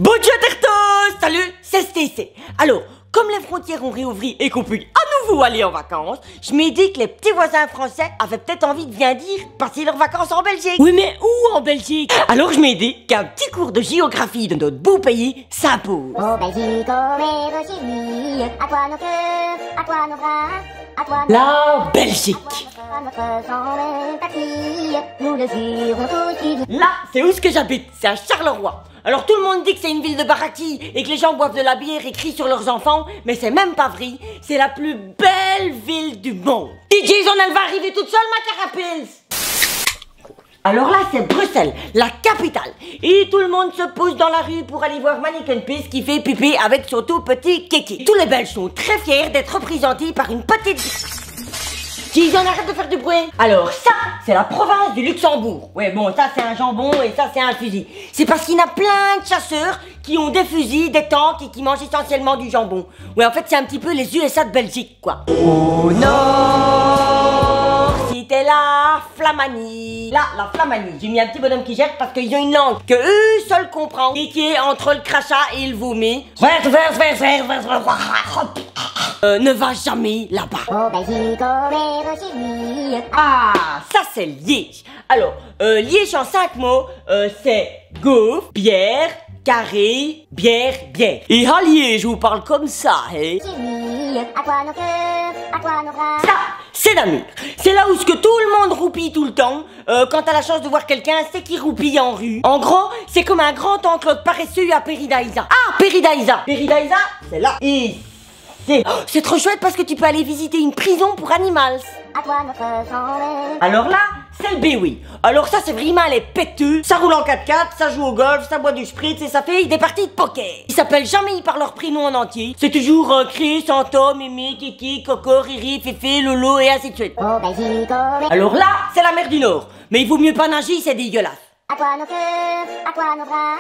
Bonjour Tertos. Salut, c'est Stécé. Alors, comme les frontières ont réouvert et qu'on peut à nouveau aller en vacances, je m'ai dit que les petits voisins français avaient peut-être envie de bien dire passer leurs vacances en Belgique. Oui, mais où en Belgique? Alors je m'ai dit qu'un petit cours de géographie de notre beau pays s'impose. Ô Belgique, ô mère chérie, à toi nos cœurs, à toi nos bras, à toi La Belgique. notre sang et patrie, nous le jurons tous. Là, c'est où ce que j'habite, c'est à Charleroi. Alors tout le monde dit que c'est une ville de baraquis et que les gens boivent de la bière et crient sur leurs enfants, mais c'est même pas vrai, c'est la plus belle ville du monde. Et Jason, elle va arriver toute seule, ma carapils. Alors là, c'est Bruxelles, la capitale. Et tout le monde se pose dans la rue pour aller voir Mannequin Peace qui fait pipi avec son tout petit kéké. Tous les Belges sont très fiers d'être représentés par une petite... Jason, arrête de faire du bruit. Alors ça, c'est la province du Luxembourg. Ouais, bon, ça c'est un jambon et ça c'est un fusil. C'est parce qu'il y en a plein de chasseurs qui ont des fusils, des tanks et qui mangent essentiellement du jambon. Ouais, en fait, c'est un petit peu les USA de Belgique, quoi. Au nord, c'était la Flamanie. Là, la Flamanie. J'ai mis un petit bonhomme qui gère parce qu'ils ont une langue que eux seuls comprennent et qui est entre le crachat et le vomi. Ne va jamais là-bas. Ô Belgique, ô mère chérie. Ah, ça c'est Liège. Alors, Liège en 5 mots, c'est gaufre, bière, carré, bière, bière. Et à Liège, on parle comme ça, hein. Chérie, à toi nos cœurs, à toi nos bras. Ça, c'est Namur. C'est là où ce que tout le monde roupille tout le temps. Quand t'as la chance de voir quelqu'un, c'est qu'il roupille en rue. En gros, c'est comme un grand oncle paresseux à Péridaïsa. Ah, Péridaïsa. Péridaïsa, c'est là. Ici. C'est trop chouette parce que tu peux aller visiter une prison pour animals. À toi notre sang. Alors là, c'est le B-oui. Alors ça, c'est vraiment les péteux. Ça roule en 4x4, ça joue au golf, ça boit du spritz et ça fait des parties de poker. Ils s'appellent jamais par leur prénom en entier. C'est toujours Chris, Anto, Mimi, Kiki, Coco, Riri, Fifi, Lolo et ainsi de suite. Ô Belgique, ô mère. Alors là, c'est la mer du Nord. Mais il vaut mieux pas nager, c'est dégueulasse. À toi nos cœurs, à toi nos bras,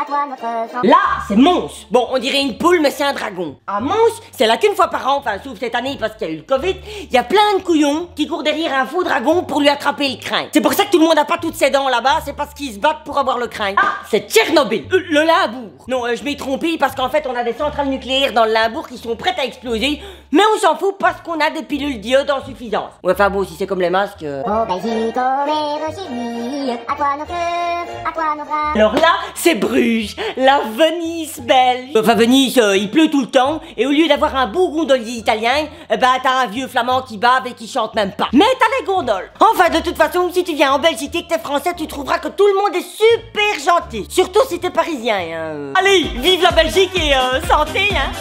à toi notre sang. Là, c'est Mons. Bon, on dirait une poule, mais c'est un dragon. À Mons, c'est là qu'une fois par an, enfin, sauf cette année parce qu'il y a eu le Covid, il y a plein de couillons qui courent derrière un faux dragon pour lui attraper le crâne. C'est pour ça que tout le monde a pas toutes ses dents là-bas, c'est parce qu'ils se battent pour avoir le crâne. Ah, c'est Tchernobyl, le Limbourg. Non, je m'ai trompé parce qu'en fait, on a des centrales nucléaires dans le Limbourg qui sont prêtes à exploser, mais on s'en fout parce qu'on a des pilules d'iode en suffisance. Ouais, enfin bon, si c'est comme les masques... Ô Belgique, ô mère chérie, à toi nos cœurs, à toi nos bras. Alors là, c'est Bruges, la Venise belge. Enfin, Venise, il pleut tout le temps, et au lieu d'avoir un beau gondolier italien, bah t'as un vieux flamand qui bave et qui chante même pas. Mais t'as les gondoles. Enfin, de toute façon, si tu viens en Belgique et que t'es français, tu trouveras que tout le monde est super gentil. Surtout si t'es parisien, hein. Allez, vive la Belgique et santé, hein.